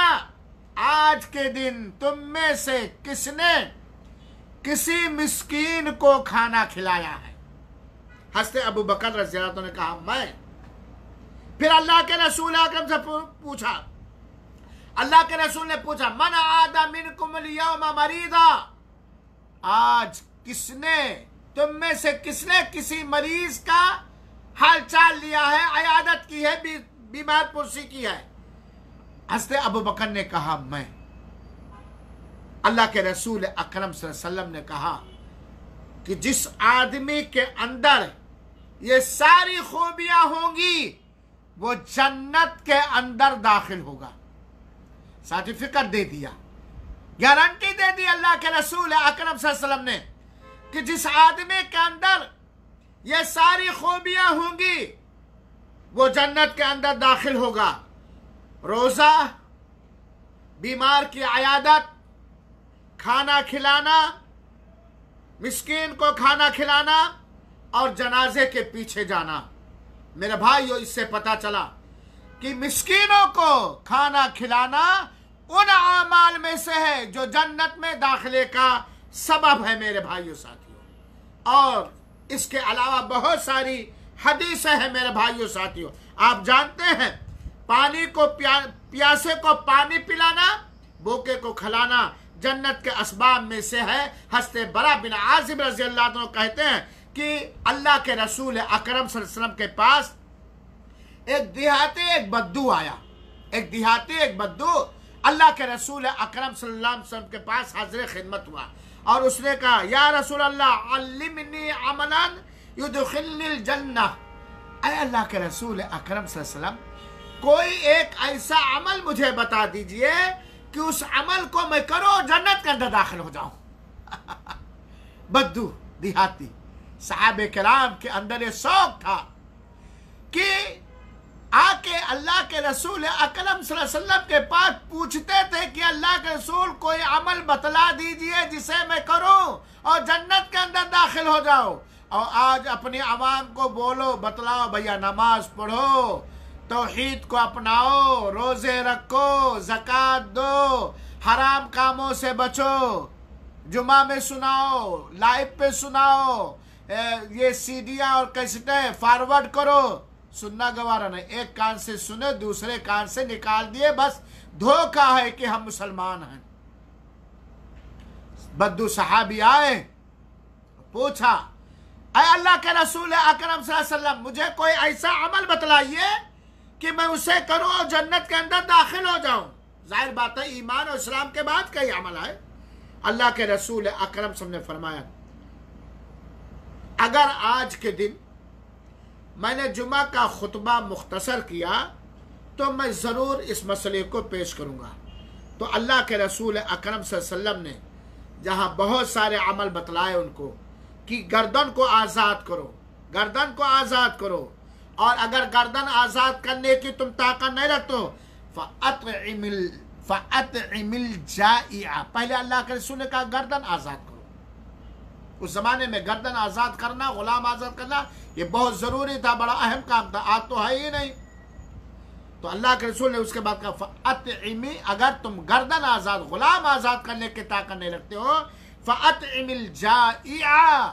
आज के दिन तुम में से किसने किसी मिस्कीन को खाना खिलाया है। हज़रत अबू बकर रज़ी अल्लाह ने कहा, मैं। फिर अल्लाह के रसूल अकरम से पूछा, अल्लाह के रसूल ने पूछा, मन आदा मिनकुमुल यौमा मरीदा, आज किसने तुम में से किसने किसी मरीज का हालचाल लिया है, अयादत की है, बीमार पुरसी की है। हज़रत अबू बकर ने कहा, मैं। अल्लाह के रसूल अकरम सल्लल्लाहु अलैहि वसल्लम ने कहा कि जिस आदमी के अंदर ये सारी खूबियां होंगी वो जन्नत के अंदर दाखिल होगा। सर्टिफिकेट दे दिया, गारंटी दे दी अल्लाह के रसूल अकरम सल्लल्लाहु अलैहि वसल्लम ने कि जिस आदमी के अंदर ये सारी खूबियां होंगी वो जन्नत के अंदर दाखिल होगा। रोजा, बीमार की अयादत, खाना खिलाना, मिस्कीन को खाना खिलाना और जनाजे के पीछे जाना। मेरे भाइयों, इससे पता चला कि मिस्कीनों को खाना खिलाना उन आमाल में से है जो जन्नत में दाखिले का सबब है। मेरे भाइयों साथियों, और इसके अलावा बहुत सारी हदीसें हैं। मेरे भाइयों साथियों, आप जानते हैं पानी को प्यासे को पानी पिलाना, भूखे को खिलाना जन्नत के असबाब में से है। हज़रत बरा बिन आज़िब रज़ी अल्लाह अन्हु कहते हैं कि अल्लाह के रसूल अकरम सल्लल्लाहु अलैहि वसल्लम के पास एक देहाती एक बद्दू आया। एक देहाती एक बद्दू अल्लाह के रसूल अकरम सल्लल्लाहु अलैहि वसल्लम के पास हाज़िर खिदमत हुआ और उसने कहा, या रसूल अल्लाह अल्लिमनी अमलन युदखिलनिल जन्नह। ऐ अल्लाह के रसूल अकरम सल्लल्लाहु अलैहि वसल्लम, कोई एक ऐसा अमल मुझे बता दीजिए कि उस अमल को मैं करो जन्नत के अंदर दाखिल हो जाऊं। बद्दू देहाती साहबे किराम के अंदर ये शौक था कि आके अल्लाह के रसूल अकरम सल्लल्लाहु अलैहि वसल्लम के पास पूछते थे कि अल्लाह के रसूल कोई अमल बतला दीजिए जिसे मैं करूं और जन्नत के अंदर दाखिल हो जाऊं। और आज अपनी आवाम को बोलो, बतलाओ भैया, नमाज पढ़ो, तौहीद को अपनाओ, रोजे रखो, ज़कात दो, हराम कामों से बचो, जुमा में सुनाओ, लाइव पे सुनाओ, ये सीडियां और कैसेटें फॉरवर्ड करो। सुनना गवारा नहीं, एक कान से सुने दूसरे कान से निकाल दिए, बस धोखा है कि हम मुसलमान हैं। बद्दू सहाबी आए, पूछा, ऐ अल्लाह के रसूल अकरम सल्लल्लाहु अलैहि वसल्लम, मुझे कोई ऐसा अमल बतलाइए कि मैं उसे करूं और जन्नत के अंदर दाखिल हो जाऊं। जाहिर बात है ईमान और इस्लाम के बाद का ही अमल है। अल्लाह के रसूल अकरम सल्लल्लाहु अलैहि वसल्लम ने फरमाया, अगर आज के दिन मैंने जुमा का खुतबा मुख्तसर किया तो मैं ज़रूर इस मसले को पेश करूँगा। तो अल्लाह के रसूल अकरम सल्लल्लाहु अलैहि वसल्लम ने जहाँ बहुत सारे अमल बतलाए उनको कि गर्दन को आज़ाद करो, गर्दन को आज़ाद करो, और अगर गर्दन आज़ाद करने की तुम ताकत नहीं रखते हो फ़अत्इमिल जाइआ। पहले अल्लाह के रसूल ने कहा गर्दन आज़ाद करो। उस ज़माने में गर्दन आज़ाद करना, ग़ुलाम आज़ाद करना, ये बहुत ज़रूरी था, बड़ा अहम काम था। आज तो है ही नहीं। तो अल्लाह के रसूल ने उसके बाद कहा फ़अत्इमी, अगर तुम गर्दन आज़ाद, ग़ुलाम आज़ाद करने की ताकत नहीं रखते हो, फ़अत्इमिल जाइआ,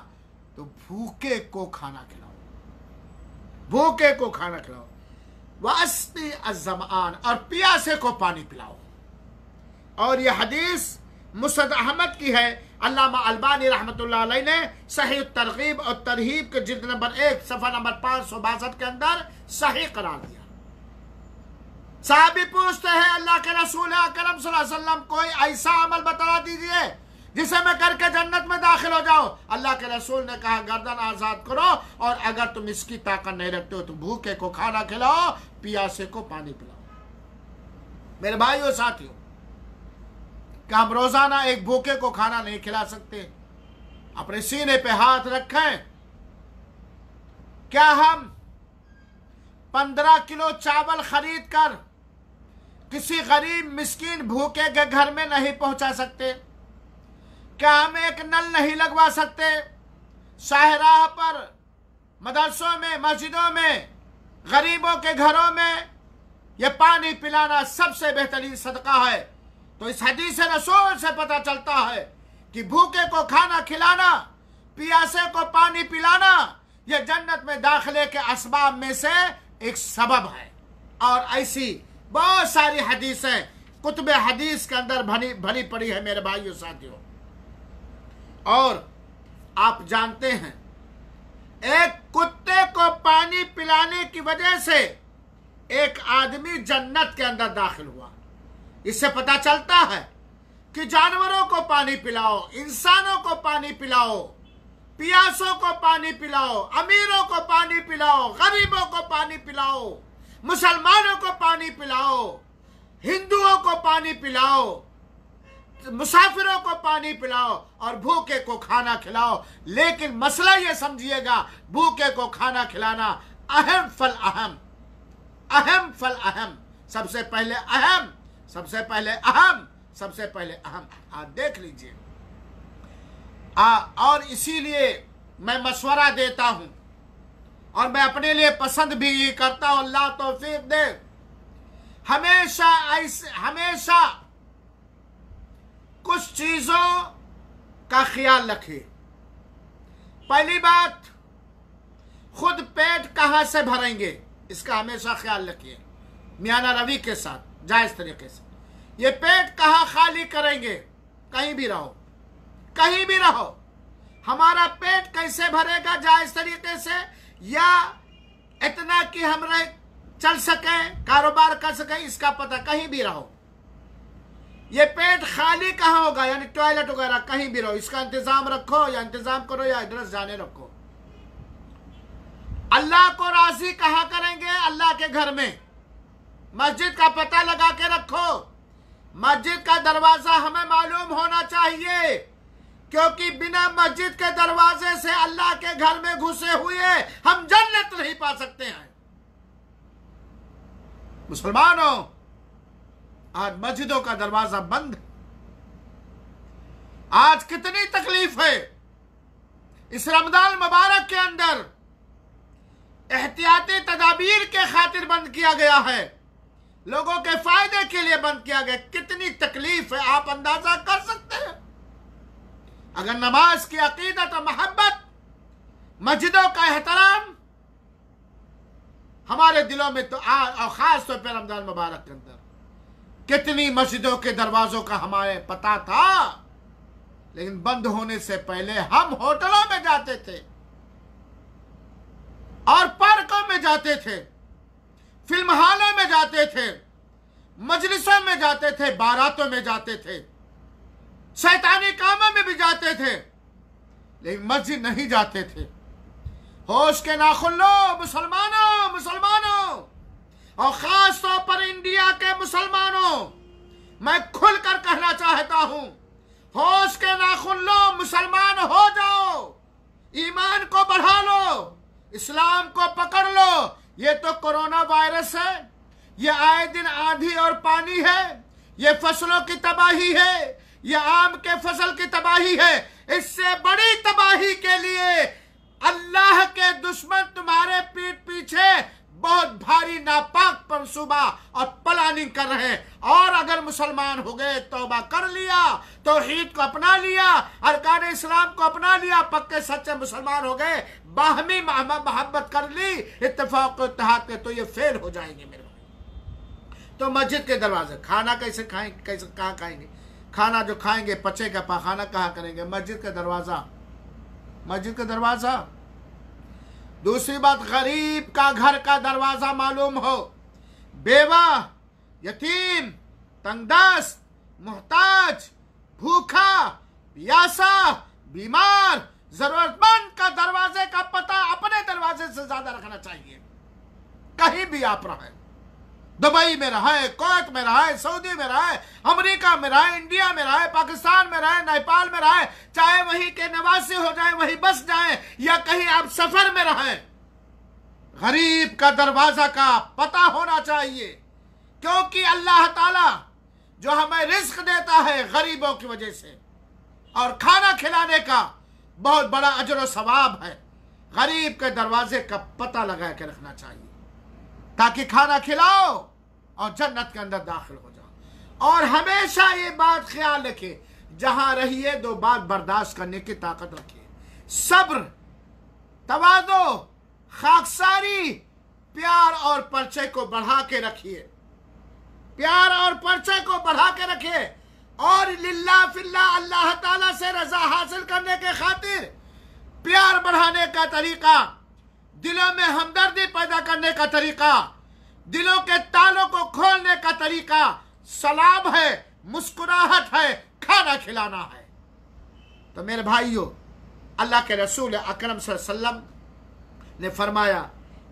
तो भूखे को खाना खिलाओ, भूखे को खाना खिलाओ। वअस्क़ी अज़्ज़मआन, और प्यासे को पानी पिलाओ। और यह हदीस मुस्नद अहमद की है। अल्लामा अलबानी रहमतुल्लाह अलैह ने सही तरगीब और तरहीब के जिल्द नंबर 1 सफ़ा नंबर 562 के अंदर सही करार दिया। साहबी पूछते हैं अल्लाह के रसूल अकरम सल्लल्लाहु अलैहि वसल्लम कोई ऐसा अमल बता दीजिए जिसे मैं करके जन्नत में दाखिल हो जाऊं। अल्लाह के रसूल ने कहा गर्दन आजाद करो, और अगर तुम इसकी ताकत नहीं रखते हो तो भूखे को खाना खिलाओ, प्यासे को पानी पिलाओ। मेरे भाइयों साथियों, क्या हम रोजाना एक भूखे को खाना नहीं खिला सकते? अपने सीने पे हाथ रखें। क्या हम 15 किलो चावल खरीद कर किसी गरीब मिस्कीन भूखे के घर में नहीं पहुंचा सकते? क्या हम एक नल नहीं लगवा सकते? शाहराह पर, मदरसों में, मस्जिदों में, गरीबों के घरों में यह पानी पिलाना सबसे बेहतरीन सदका है। तो इस हदीस रसूल से पता चलता है कि भूखे को खाना खिलाना, प्यासे को पानी पिलाना, यह जन्नत में दाखिले के असबाब में से एक सबब है। और ऐसी बहुत सारी हदीसें कुतुब हदीस के अंदर भरी पड़ी है मेरे भाइयों साथियों। और आप जानते हैं, एक कुत्ते को पानी पिलाने की वजह से एक आदमी जन्नत के अंदर दाखिल हुआ। इससे पता चलता है कि जानवरों को पानी पिलाओ, इंसानों को पानी पिलाओ, प्यासों को पानी पिलाओ, अमीरों को पानी पिलाओ, गरीबों को पानी पिलाओ, मुसलमानों को पानी पिलाओ, हिंदुओं को पानी पिलाओ, मुसाफिरों को पानी पिलाओ और भूखे को खाना खिलाओ। लेकिन मसला ये समझिएगा, भूखे को खाना खिलाना अहम फल अहम, अहम फल अहम, सबसे पहले अहम, सबसे पहले अहम, सबसे पहले अहम। आप देख लीजिए। और इसीलिए मैं मशवरा देता हूं और मैं अपने लिए पसंद भी करता हूं, अल्लाह तौफीक दे। हमेशा कुछ चीजों का ख्याल रखिए। पहली बात, खुद पेट कहां से भरेंगे इसका हमेशा ख्याल रखिए, मियाना रवि के साथ जायज तरीके से। ये पेट कहां खाली करेंगे? कहीं भी रहो, कहीं भी रहो, हमारा पेट कैसे भरेगा जायज तरीके से, या इतना कि हम चल सके, कारोबार कर सके, इसका पता। कहीं भी रहो, ये पेट खाली कहां होगा, यानी टॉयलेट वगैरह कहीं भी रहो, इसका इंतजाम रखो, या इंतजाम करो, या एड्रेस जाने रखो। अल्लाह को राजी कहां करेंगे? अल्लाह के घर में। मस्जिद का पता लगा के रखो। मस्जिद का दरवाजा हमें मालूम होना चाहिए, क्योंकि बिना मस्जिद के दरवाजे से अल्लाह के घर में घुसे हुए हम जन्नत नहीं पा सकते हैं। मुसलमानों, आज मस्जिदों का दरवाजा बंद। आज कितनी तकलीफ है। इस रमजान मुबारक के अंदर एहतियाती तदाबीर के खातिर बंद किया गया है, लोगों के फायदे के लिए बंद किया गया। कितनी तकलीफ है, आप अंदाजा कर सकते हैं। अगर नमाज की अकीदत और मोहब्बत, मस्जिदों का एहतराम हमारे दिलों में, तो और खास तौर पर रमजान मुबारक के अंदर कितनी मस्जिदों के दरवाजों का हमारे पता था, लेकिन बंद होने से पहले हम होटलों में जाते थे और पार्कों में जाते थे, फिल्म हॉलों में जाते थे, मजलिसों में जाते थे, बारातों में जाते थे, शैतानी कामों में भी जाते थे, लेकिन मस्जिद नहीं जाते थे। होश के नाखुन लो मुसलमानों, मुसलमानों, और खास तौर पर इंडिया के मुसलमानों, मैं खुलकर कहना चाहता हूं, होश के नाखुन लो, मुसलमान हो जाओ, ईमान को बढ़ा लो, इस्लाम को पकड़ लो। ये तो कोरोना वायरस है, ये आए दिन आंधी और पानी है, ये फसलों की तबाही है, ये आम के फसल की तबाही है। इससे बड़ी तबाही के लिए अल्लाह के दुश्मन तुम्हारे पीठ पीछे बहुत भारी नापाक मंसूबा और प्लानिंग कर रहे हैं। और अगर मुसलमान हो गए, तौबा कर लिया, तौहीद को अपना लिया, अरकान इस्लाम को अपना लिया, पक्के सच्चे मुसलमान हो गए, बाहमी मोहब्बत कर ली, इत्तेफाक और इत्तेहाद के, तो ये फेल हो जाएंगे मेरे भाई। तो मस्जिद के दरवाजे, खाना कैसे खाएंगे, कैसे कहाँ खाएंगे? खाना जो खाएंगे पचेगा, पाखाना कहाँ करेंगे? मस्जिद का दरवाज़ा, मस्जिद का दरवाज़ा। दूसरी बात, गरीब का घर का दरवाज़ा मालूम हो, बेवा, यतीम, तंगदस्त, मोहताज, भूखा, प्यासा, बीमार, जरूरतमंद का दरवाजे का पता अपने दरवाजे से ज्यादा रखना चाहिए। कहीं भी आप रहे, दुबई में रहे, कुवैत में रहे, सऊदी में रहे, अमेरिका में रहे, इंडिया में रहे, पाकिस्तान में रहे, नेपाल में रहे, चाहे वहीं के निवासी हो जाए, वहीं बस जाए, या कहीं आप सफर में रहे, गरीब का दरवाजा का पता होना चाहिए। क्योंकि अल्लाह ताला जो हमें रिस्क देता है गरीबों की वजह से, और खाना खिलाने का बहुत बड़ा अजर और सवाब है, गरीब के दरवाजे का पता लगा के रखना चाहिए, ताकि खाना खिलाओ और जन्नत के अंदर दाखिल हो जाओ। और हमेशा ये बात ख्याल रखिए, जहां रहिए दो बात बर्दाश्त करने की ताकत रखिए, सब्र, तवाज़ो, खाकसारी, प्यार और परिचय को बढ़ा के रखिए, प्यार और परिचय को बढ़ा के रखिए। और लिल्लाह फिल्लाह अल्लाह ताला से रजा हासिल करने के खातिर प्यार बढ़ाने का तरीका, दिलों में हमदर्दी पैदा करने का तरीका, दिलों के तालों को खोलने का तरीका सलाम है, मुस्कुराहट है, खाना खिलाना है। तो मेरे भाइयों, अल्लाह के रसूल अकरम सल्लल्लाहु अलैहि वसल्लम ने फरमाया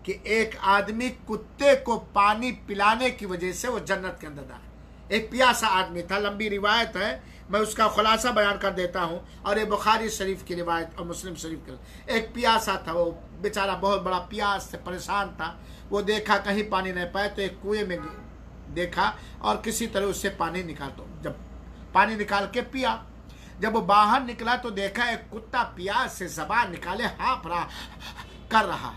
कि एक आदमी कुत्ते को पानी पिलाने की वजह से वो जन्नत के अंदर दाखिल। एक प्यासा आदमी था, लंबी रिवायत है, मैं उसका खुलासा बयान कर देता हूँ, और ये बुखारी शरीफ की रिवायत और मुस्लिम शरीफ की। एक प्यासा था, वो बेचारा बहुत बड़ा प्यास से परेशान था। वो देखा कहीं पानी नहीं पाए तो एक कुएं में देखा और किसी तरह उससे पानी निकाल दो। जब पानी निकाल के पिया, जब वो बाहर निकला तो देखा एक कुत्ता प्यास से ज़बान निकाले हाँफ रहा कर रहा।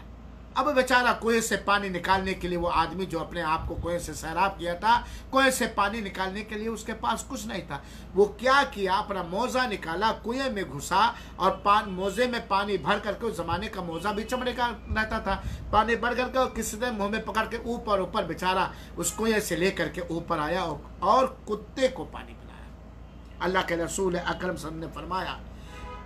अब बेचारा कुएं से पानी निकालने के लिए, वो आदमी जो अपने आप को कुएं से सैराब किया था, कुएं से पानी निकालने के लिए उसके पास कुछ नहीं था। वो क्या किया, अपना मोजा निकाला, कुएं में घुसा और मोजे में पानी भर करके, उस जमाने का मोजा भी चमड़े का रहता था, पानी भर करके और किसी ने मुंह में पकड़ के ऊपर ऊपर बेचारा उस कुएं से लेकर के ऊपर आया और कुत्ते को पानी पिलाया। अल्लाह के रसूल अकरम सल्लल्लाहु अलैहि वसल्लम ने फरमाया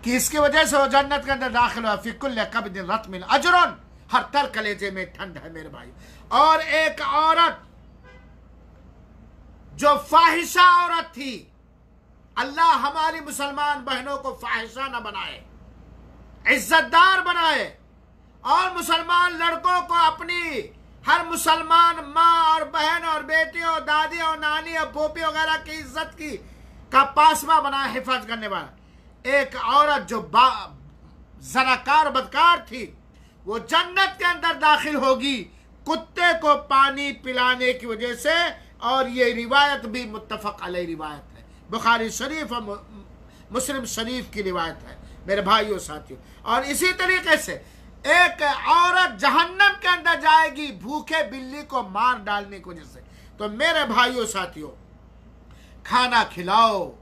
कि इसकी वजह से वो जन्नत के अंदर दाखिल हुआ। फी कुल्लि कब्दिन रत्मिन अजरुन, हर तर कलेजे में ठंड है मेरे भाई। और एक औरत जो फाहिशा औरत थी, अल्लाह हमारी मुसलमान बहनों को फाहिशा न बनाए, इज्जतदार बनाए, और मुसलमान लड़कों को अपनी हर मुसलमान माँ और बहन और बेटी और दादी और नानी और पोपी वगैरह की इज्जत की का पासवा बनाए, हिफाजत करने वाला। एक औरत जो जनाकार बदकार थी, वो जन्नत के अंदर दाखिल होगी कुत्ते को पानी पिलाने की वजह से। और ये रिवायत भी मुत्तफक अलैह रिवायत है, बुखारी शरीफ और मुस्लिम शरीफ की रिवायत है मेरे भाइयों साथियों। और इसी तरीके से एक औरत जहन्नम के अंदर जाएगी भूखे बिल्ली को मार डालने की वजह से। तो मेरे भाइयों साथियों, खाना खिलाओ,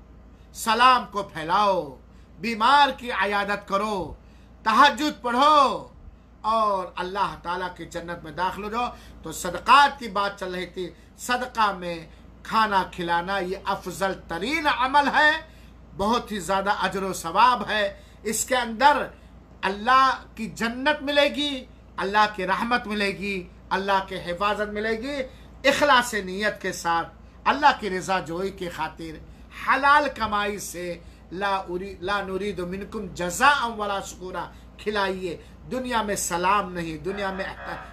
सलाम को फैलाओ, बीमार की अयादत करो, तहज्जुद पढ़ो और अल्लाह ताला की जन्नत में दाखिल हो जाओ। तो सदक़ात की बात चल रही थी, सदका में खाना खिलाना ये अफजल तरीन अमल है, बहुत ही ज़्यादा अजर व सवाब है। इसके अंदर अल्लाह की जन्नत मिलेगी, अल्लाह की रहमत मिलेगी, अल्लाह की हिफाजत मिलेगी। इखलास नीयत के साथ अल्लाह की रज़ा जोई की खातिर हलाल कमाई से ला नुरीदु मिनकुम जज़ाअन वला शुकुरा खिलाइए। दुनिया में सलाम नहीं, दुनिया में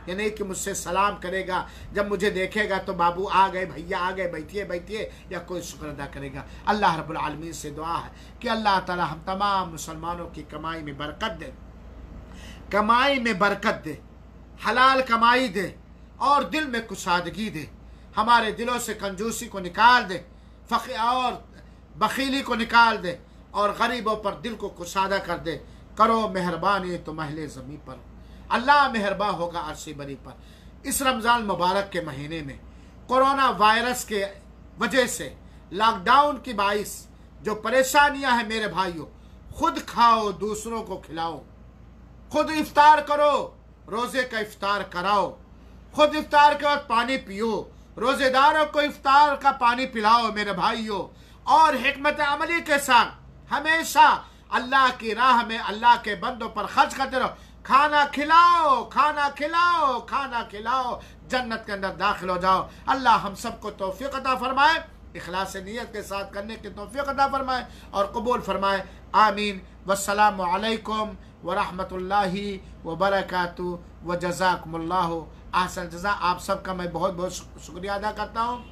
ये नहीं कि मुझसे सलाम करेगा, जब मुझे देखेगा तो बाबू आ गए, भैया आ गए, बैठिए बैठिए, या कोई शुक्र अदा करेगा। अल्लाह रब्बुल आलमीन से दुआ है कि अल्लाह ताला हम तमाम मुसलमानों की कमाई में बरकत दे, कमाई में बरकत दे, हलाल कमाई दे और दिल में कुशादगी दे, हमारे दिलों से कंजूसी को निकाल दे, फ़क़ीर और बखीली को निकाल दे, और गरीबों पर दिल को कुशादा कर दे। करो मेहरबानी तो महले ज़मीं पर, अल्लाह मेहरबान होगा अर्श बरी पर। इस रमज़ान मुबारक के महीने में कोरोना वायरस के वजह से, लॉकडाउन की बाइस जो परेशानियां हैं मेरे भाइयों, खुद खाओ, दूसरों को खिलाओ, खुद इफ्तार करो, रोज़े का इफ्तार कराओ, खुद इफ्तार के बाद पानी पियो, रोज़ेदारों को इफ्तार का पानी पिलाओ मेरे भाइयों, और हिकमत अमली के साथ हमेशा अल्लाह की राह में अल्लाह के बंदों पर खर्च करते रहो। खाना खिलाओ, खाना खिलाओ, खाना खिलाओ, जन्नत के अंदर दाखिल हो जाओ। अल्लाह हम सबको तौफीक अता फरमाए, इखलास नीयत के साथ करने की तौफीक अता फरमाए और कबूल फरमाए। आमीन। वस्सलामु अलैकुम व रहमतुल्लाहि व बरकातुहू व जज़ाकुमुल्लाहु अहसन जज़ा। आप सबका मैं बहुत बहुत शुक्रिया अदा करता हूँ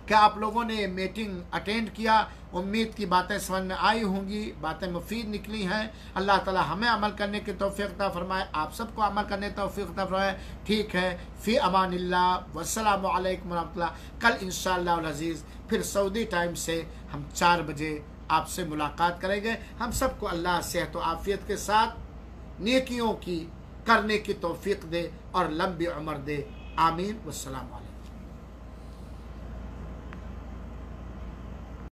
कि आप लोगों ने मीटिंग अटेंड किया। उम्मीद की बातें समझ में आई होंगी, बातें मुफीद निकली हैं। अल्लाह ताला हमें अमल करने की तौफीक अता फरमाए, आप सबको अमल करने की तौफीक अता फरमाए। ठीक है, फ़ी अमानिल्लाह, वस्सलामु अलैकुम व रहमतुल्लाह। कल इंशाअल्लाह अल अज़ीज़ फिर सऊदी टाइम से हम 4 बजे आपसे मुलाकात करेंगे। हम सबको अल्लाह सेहत व आफ़ियत के साथ नेकियों की करने की तौफीक दे और लंबी उम्र दे। आमीन। वस्सलामु अलैकुम।